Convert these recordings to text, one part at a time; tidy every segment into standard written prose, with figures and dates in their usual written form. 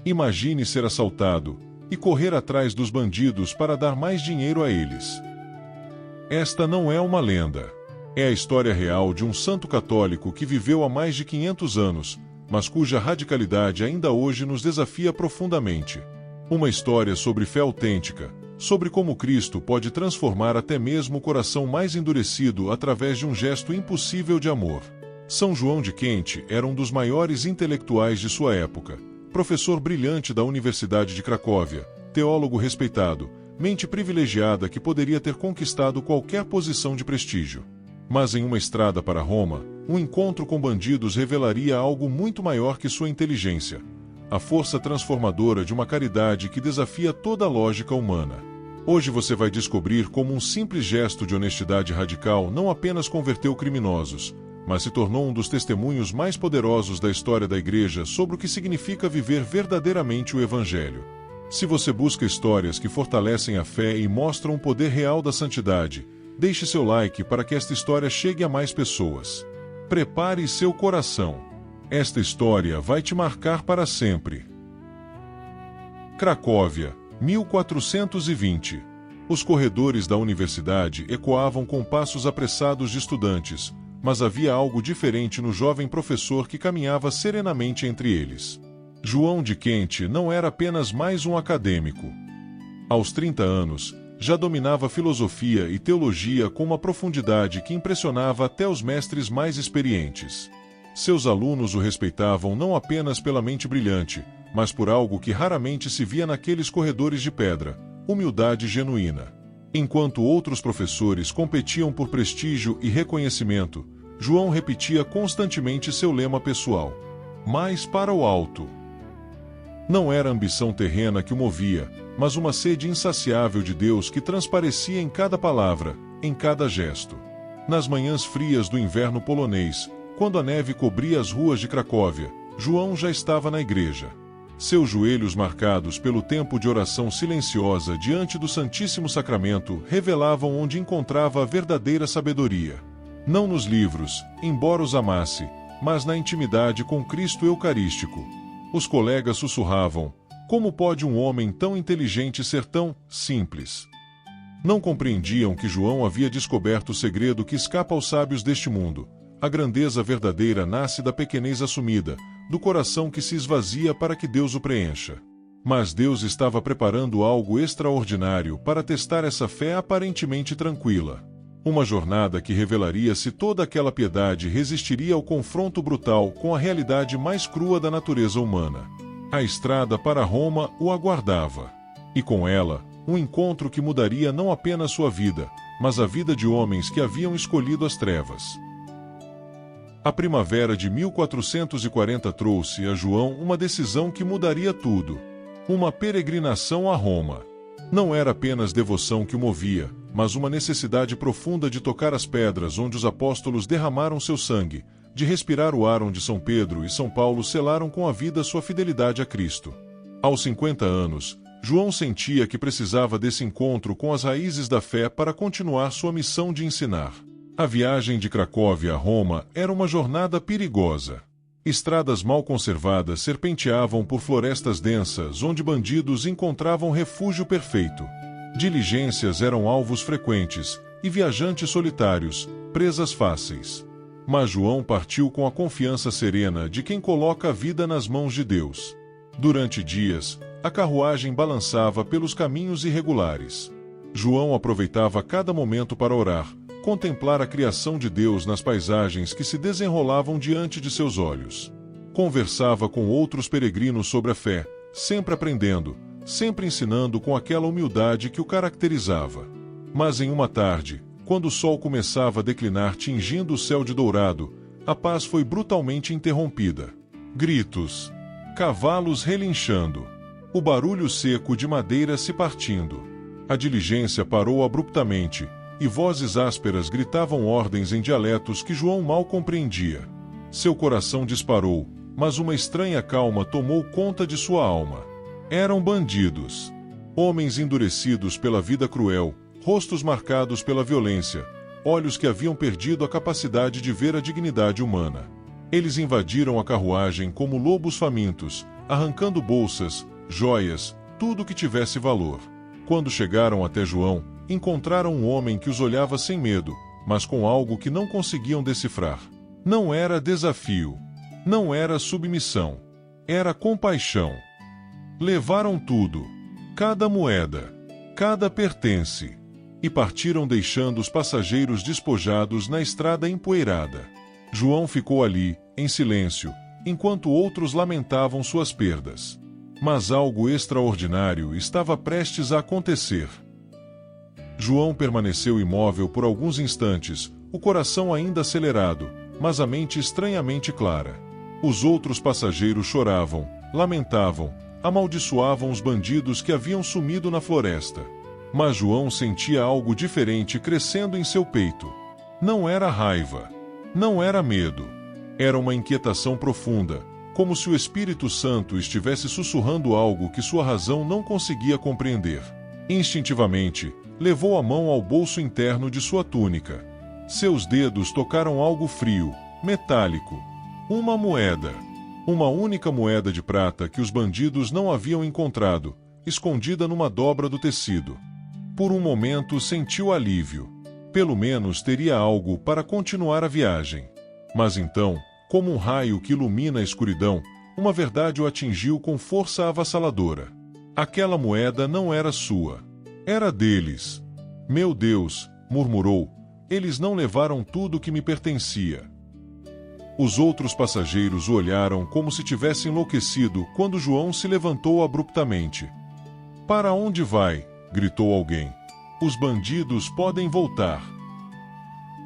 Imagine ser assaltado e correr atrás dos bandidos para dar mais dinheiro a eles. Esta não é uma lenda. É a história real de um santo católico que viveu há mais de 500 anos, mas cuja radicalidade ainda hoje nos desafia profundamente. Uma história sobre fé autêntica, sobre como Cristo pode transformar até mesmo o coração mais endurecido através de um gesto impossível de amor. São João de Quente era um dos maiores intelectuais de sua época, professor brilhante da Universidade de Cracóvia, teólogo respeitado, mente privilegiada que poderia ter conquistado qualquer posição de prestígio. Mas em uma estrada para Roma, um encontro com bandidos revelaria algo muito maior que sua inteligência: a força transformadora de uma caridade que desafia toda a lógica humana. Hoje você vai descobrir como um simples gesto de honestidade radical não apenas converteu criminosos, mas se tornou um dos testemunhos mais poderosos da história da Igreja sobre o que significa viver verdadeiramente o Evangelho. Se você busca histórias que fortalecem a fé e mostram o poder real da santidade, deixe seu like para que esta história chegue a mais pessoas. Prepare seu coração. Esta história vai te marcar para sempre. Cracóvia, 1420. Os corredores da universidade ecoavam com passos apressados de estudantes, mas havia algo diferente no jovem professor que caminhava serenamente entre eles. João de Quente não era apenas mais um acadêmico. Aos 30 anos, já dominava filosofia e teologia com uma profundidade que impressionava até os mestres mais experientes. Seus alunos o respeitavam não apenas pela mente brilhante, mas por algo que raramente se via naqueles corredores de pedra: humildade genuína. Enquanto outros professores competiam por prestígio e reconhecimento, João repetia constantemente seu lema pessoal: mais para o alto. Não era a ambição terrena que o movia, mas uma sede insaciável de Deus que transparecia em cada palavra, em cada gesto. Nas manhãs frias do inverno polonês, quando a neve cobria as ruas de Cracóvia, João já estava na igreja. Seus joelhos marcados pelo tempo de oração silenciosa diante do Santíssimo Sacramento revelavam onde encontrava a verdadeira sabedoria. Não nos livros, embora os amasse, mas na intimidade com Cristo Eucarístico. Os colegas sussurravam: como pode um homem tão inteligente ser tão simples? Não compreendiam que João havia descoberto o segredo que escapa aos sábios deste mundo: a grandeza verdadeira nasce da pequenez assumida, do coração que se esvazia para que Deus o preencha. Mas Deus estava preparando algo extraordinário para testar essa fé aparentemente tranquila. Uma jornada que revelaria se toda aquela piedade resistiria ao confronto brutal com a realidade mais crua da natureza humana. A estrada para Roma o aguardava. E com ela, um encontro que mudaria não apenas sua vida, mas a vida de homens que haviam escolhido as trevas. A primavera de 1440 trouxe a João uma decisão que mudaria tudo: uma peregrinação a Roma. Não era apenas devoção que o movia, mas uma necessidade profunda de tocar as pedras onde os apóstolos derramaram seu sangue, de respirar o ar onde São Pedro e São Paulo selaram com a vida sua fidelidade a Cristo. Aos 50 anos, João sentia que precisava desse encontro com as raízes da fé para continuar sua missão de ensinar. A viagem de Cracóvia a Roma era uma jornada perigosa. Estradas mal conservadas serpenteavam por florestas densas onde bandidos encontravam refúgio perfeito. Diligências eram alvos frequentes, e viajantes solitários, presas fáceis. Mas João partiu com a confiança serena de quem coloca a vida nas mãos de Deus. Durante dias, a carruagem balançava pelos caminhos irregulares. João aproveitava cada momento para orar, contemplar a criação de Deus nas paisagens que se desenrolavam diante de seus olhos. Conversava com outros peregrinos sobre a fé, sempre aprendendo, sempre ensinando com aquela humildade que o caracterizava. Mas em uma tarde, quando o sol começava a declinar tingindo o céu de dourado, a paz foi brutalmente interrompida. Gritos. Cavalos relinchando. O barulho seco de madeira se partindo. A diligência parou abruptamente, e vozes ásperas gritavam ordens em dialetos que João mal compreendia. Seu coração disparou, mas uma estranha calma tomou conta de sua alma. Eram bandidos. Homens endurecidos pela vida cruel, rostos marcados pela violência, olhos que haviam perdido a capacidade de ver a dignidade humana. Eles invadiram a carruagem como lobos famintos, arrancando bolsas, joias, tudo que tivesse valor. Quando chegaram até João, encontraram um homem que os olhava sem medo, mas com algo que não conseguiam decifrar. Não era desafio. Não era submissão. Era compaixão. Levaram tudo, cada moeda, cada pertence, e partiram deixando os passageiros despojados na estrada empoeirada. João ficou ali, em silêncio, enquanto outros lamentavam suas perdas. Mas algo extraordinário estava prestes a acontecer. João permaneceu imóvel por alguns instantes, o coração ainda acelerado, mas a mente estranhamente clara. Os outros passageiros choravam, lamentavam, amaldiçoavam os bandidos que haviam sumido na floresta. Mas João sentia algo diferente crescendo em seu peito. Não era raiva. Não era medo. Era uma inquietação profunda, como se o Espírito Santo estivesse sussurrando algo que sua razão não conseguia compreender. Instintivamente, levou a mão ao bolso interno de sua túnica. Seus dedos tocaram algo frio, metálico. Uma moeda. Uma única moeda de prata que os bandidos não haviam encontrado, escondida numa dobra do tecido. Por um momento sentiu alívio. Pelo menos teria algo para continuar a viagem. Mas então, como um raio que ilumina a escuridão, uma verdade o atingiu com força avassaladora. Aquela moeda não era sua. Era deles. Meu Deus, murmurou, eles não levaram tudo que me pertencia. Os outros passageiros o olharam como se tivesse enlouquecido quando João se levantou abruptamente. Para onde vai? Gritou alguém. Os bandidos podem voltar.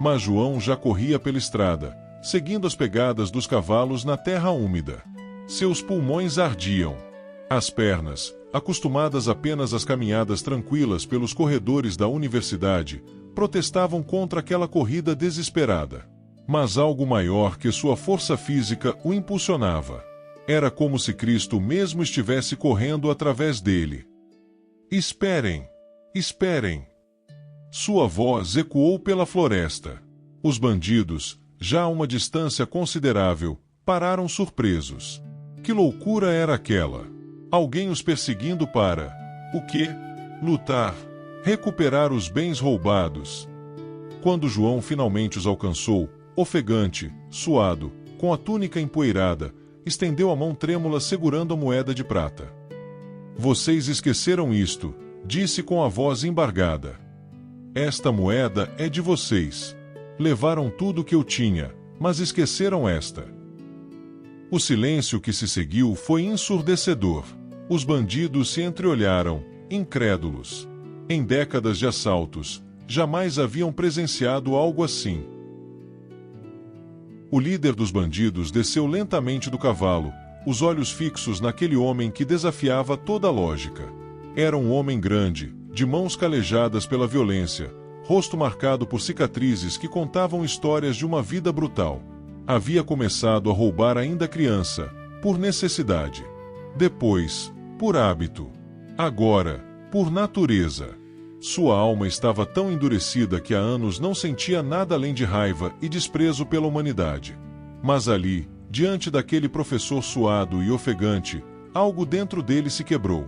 Mas João já corria pela estrada, seguindo as pegadas dos cavalos na terra úmida. Seus pulmões ardiam. As pernas, acostumadas apenas às caminhadas tranquilas pelos corredores da universidade, protestavam contra aquela corrida desesperada. Mas algo maior que sua força física o impulsionava. Era como se Cristo mesmo estivesse correndo através dele. Esperem! Esperem! Sua voz ecoou pela floresta. Os bandidos, já a uma distância considerável, pararam surpresos. Que loucura era aquela? Alguém os perseguindo para... o quê? Lutar. Recuperar os bens roubados. Quando João finalmente os alcançou, ofegante, suado, com a túnica empoeirada, estendeu a mão trêmula segurando a moeda de prata. Vocês esqueceram isto, disse com a voz embargada. Esta moeda é de vocês. Levaram tudo que eu tinha, mas esqueceram esta. O silêncio que se seguiu foi ensurdecedor. Os bandidos se entreolharam, incrédulos. Em décadas de assaltos, jamais haviam presenciado algo assim. O líder dos bandidos desceu lentamente do cavalo, os olhos fixos naquele homem que desafiava toda a lógica. Era um homem grande, de mãos calejadas pela violência, rosto marcado por cicatrizes que contavam histórias de uma vida brutal. Havia começado a roubar ainda criança, por necessidade. Depois, por hábito. Agora, por natureza. Sua alma estava tão endurecida que há anos não sentia nada além de raiva e desprezo pela humanidade. Mas ali, diante daquele professor suado e ofegante, algo dentro dele se quebrou.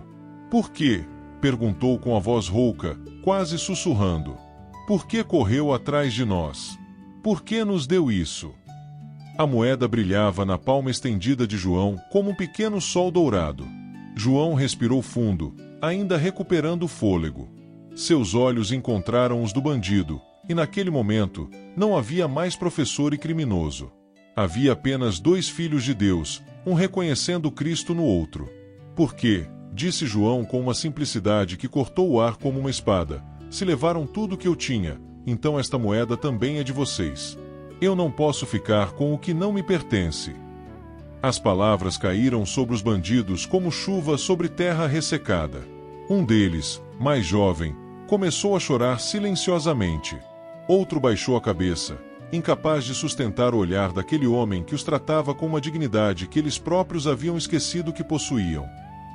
Por quê? Perguntou com a voz rouca, quase sussurrando. Por que correu atrás de nós? Por que nos deu isso? A moeda brilhava na palma estendida de João como um pequeno sol dourado. João respirou fundo, ainda recuperando o fôlego. Seus olhos encontraram os do bandido, e naquele momento, não havia mais professor e criminoso. Havia apenas dois filhos de Deus, um reconhecendo Cristo no outro. Porque, disse João com uma simplicidade que cortou o ar como uma espada, se levaram tudo o que eu tinha, então esta moeda também é de vocês. Eu não posso ficar com o que não me pertence. As palavras caíram sobre os bandidos como chuva sobre terra ressecada. Um deles, mais jovem, começou a chorar silenciosamente. Outro baixou a cabeça, incapaz de sustentar o olhar daquele homem que os tratava com uma dignidade que eles próprios haviam esquecido que possuíam.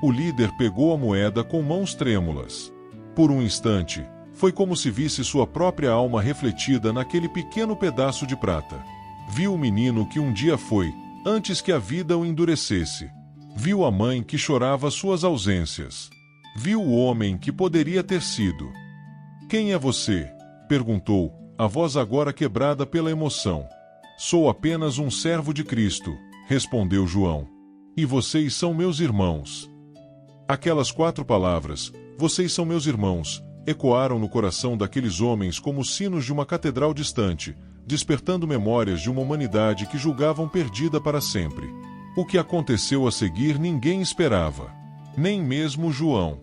O líder pegou a moeda com mãos trêmulas. Por um instante, foi como se visse sua própria alma refletida naquele pequeno pedaço de prata. Viu o menino que um dia foi, antes que a vida o endurecesse. Viu a mãe que chorava suas ausências. Viu o homem que poderia ter sido. Quem é você? Perguntou, a voz agora quebrada pela emoção. Sou apenas um servo de Cristo, respondeu João. E vocês são meus irmãos. Aquelas 4 palavras, vocês são meus irmãos, ecoaram no coração daqueles homens como os sinos de uma catedral distante, despertando memórias de uma humanidade que julgavam perdida para sempre. O que aconteceu a seguir ninguém esperava. Nem mesmo João.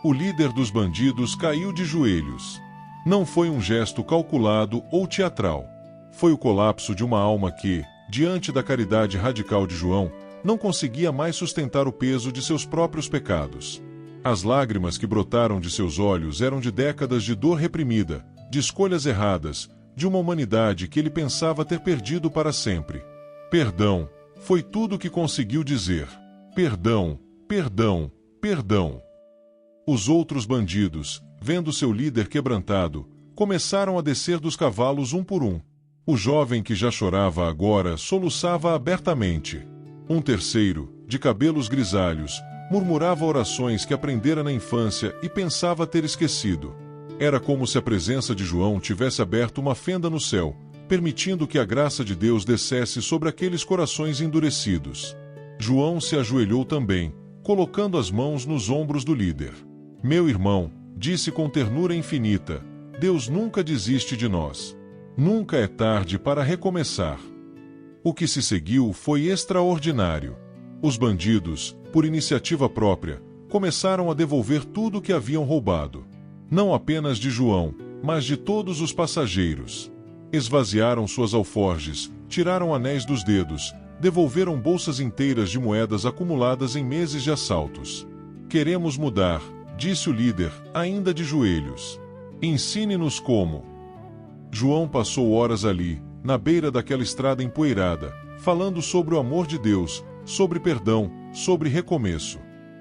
O líder dos bandidos caiu de joelhos. Não foi um gesto calculado ou teatral. Foi o colapso de uma alma que, diante da caridade radical de João, não conseguia mais sustentar o peso de seus próprios pecados. As lágrimas que brotaram de seus olhos eram de décadas de dor reprimida, de escolhas erradas, de uma humanidade que ele pensava ter perdido para sempre. Perdão, foi tudo o que conseguiu dizer. Perdão, perdão, perdão. Os outros bandidos, vendo seu líder quebrantado, começaram a descer dos cavalos um por um. O jovem que já chorava agora soluçava abertamente. Um terceiro, de cabelos grisalhos, murmurava orações que aprendera na infância e pensava ter esquecido. Era como se a presença de João tivesse aberto uma fenda no céu, permitindo que a graça de Deus descesse sobre aqueles corações endurecidos. João se ajoelhou também, colocando as mãos nos ombros do líder. Meu irmão, disse com ternura infinita, Deus nunca desiste de nós. Nunca é tarde para recomeçar. O que se seguiu foi extraordinário. Os bandidos, por iniciativa própria, começaram a devolver tudo o que haviam roubado. Não apenas de João, mas de todos os passageiros. Esvaziaram suas alforjes, tiraram anéis dos dedos, devolveram bolsas inteiras de moedas acumuladas em meses de assaltos. Queremos mudar, disse o líder, ainda de joelhos. Ensine-nos como. João passou horas ali, na beira daquela estrada empoeirada, falando sobre o amor de Deus, sobre perdão, sobre recomeço.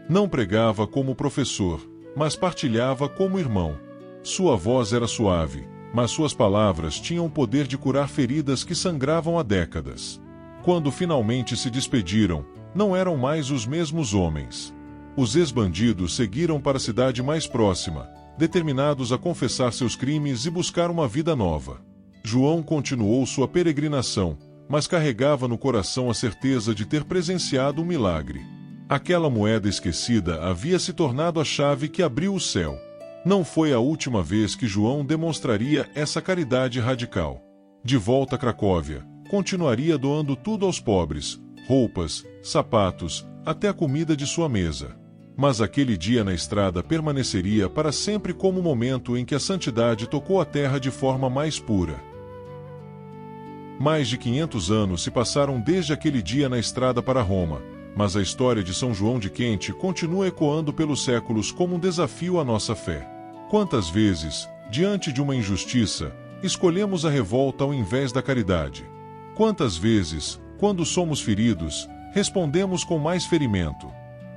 Não pregava como professor, mas partilhava como irmão. Sua voz era suave, mas suas palavras tinham o poder de curar feridas que sangravam há décadas. Quando finalmente se despediram, não eram mais os mesmos homens. Os ex-bandidos seguiram para a cidade mais próxima, determinados a confessar seus crimes e buscar uma vida nova. João continuou sua peregrinação, mas carregava no coração a certeza de ter presenciado um milagre. Aquela moeda esquecida havia se tornado a chave que abriu o céu. Não foi a última vez que João demonstraria essa caridade radical. De volta a Cracóvia, continuaria doando tudo aos pobres, roupas, sapatos, até a comida de sua mesa. Mas aquele dia na estrada permaneceria para sempre como o momento em que a santidade tocou a terra de forma mais pura. Mais de 500 anos se passaram desde aquele dia na estrada para Roma, mas a história de São João de Quente continua ecoando pelos séculos como um desafio à nossa fé. Quantas vezes, diante de uma injustiça, escolhemos a revolta ao invés da caridade? Quantas vezes, quando somos feridos, respondemos com mais ferimento?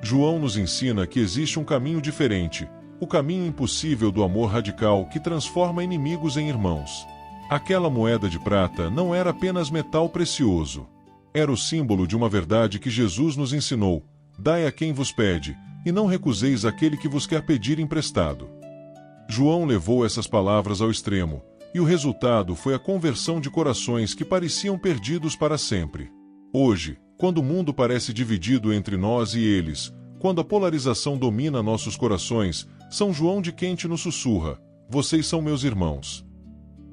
João nos ensina que existe um caminho diferente, o caminho impossível do amor radical que transforma inimigos em irmãos. Aquela moeda de prata não era apenas metal precioso. Era o símbolo de uma verdade que Jesus nos ensinou: dai a quem vos pede, e não recuseis aquele que vos quer pedir emprestado. João levou essas palavras ao extremo, e o resultado foi a conversão de corações que pareciam perdidos para sempre. Hoje, quando o mundo parece dividido entre nós e eles, quando a polarização domina nossos corações, São João de Quente nos sussurra: vocês são meus irmãos.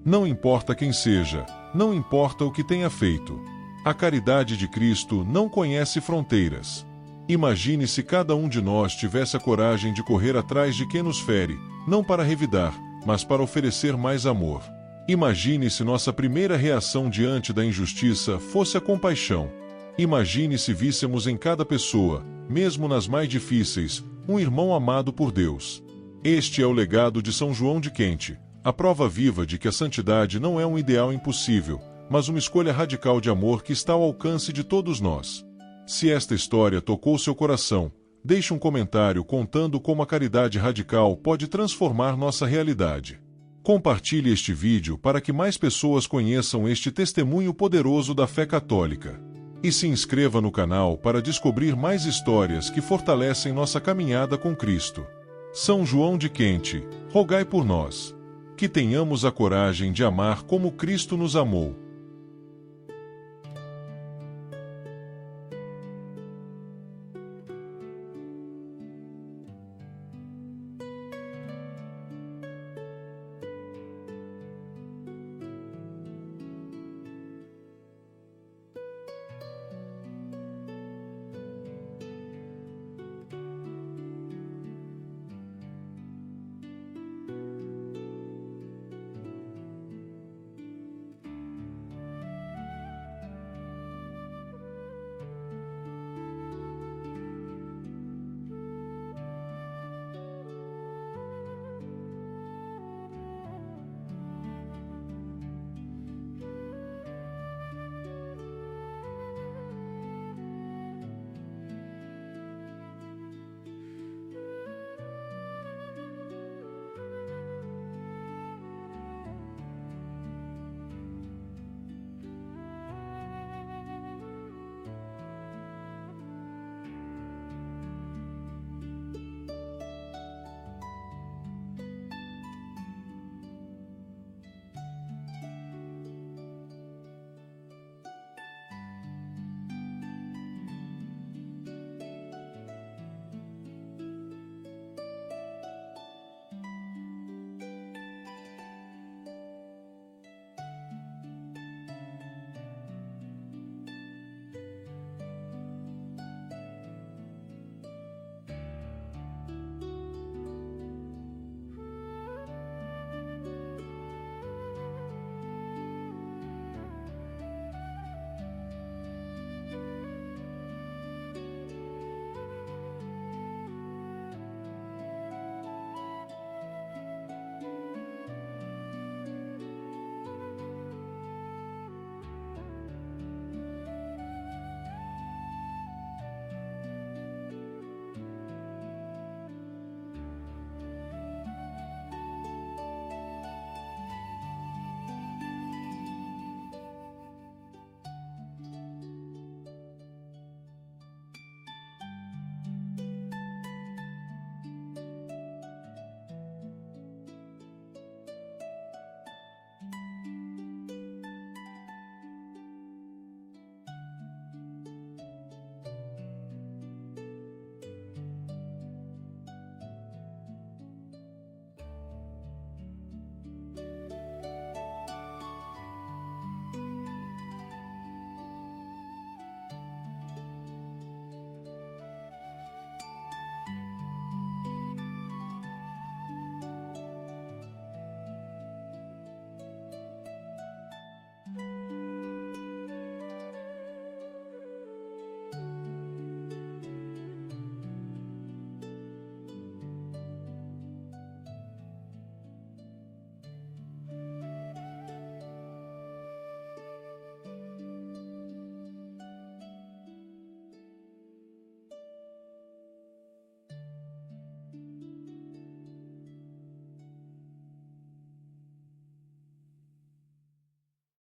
Não importa quem seja, não importa o que tenha feito. A caridade de Cristo não conhece fronteiras. Imagine se cada um de nós tivesse a coragem de correr atrás de quem nos fere, não para revidar, mas para oferecer mais amor. Imagine se nossa primeira reação diante da injustiça fosse a compaixão. Imagine se víssemos em cada pessoa, mesmo nas mais difíceis, um irmão amado por Deus. Este é o legado de São João de Quente, a prova viva de que a santidade não é um ideal impossível, mas uma escolha radical de amor que está ao alcance de todos nós. Se esta história tocou seu coração, deixe um comentário contando como a caridade radical pode transformar nossa realidade. Compartilhe este vídeo para que mais pessoas conheçam este testemunho poderoso da fé católica. E se inscreva no canal para descobrir mais histórias que fortalecem nossa caminhada com Cristo. São João de Quente, rogai por nós. Que tenhamos a coragem de amar como Cristo nos amou.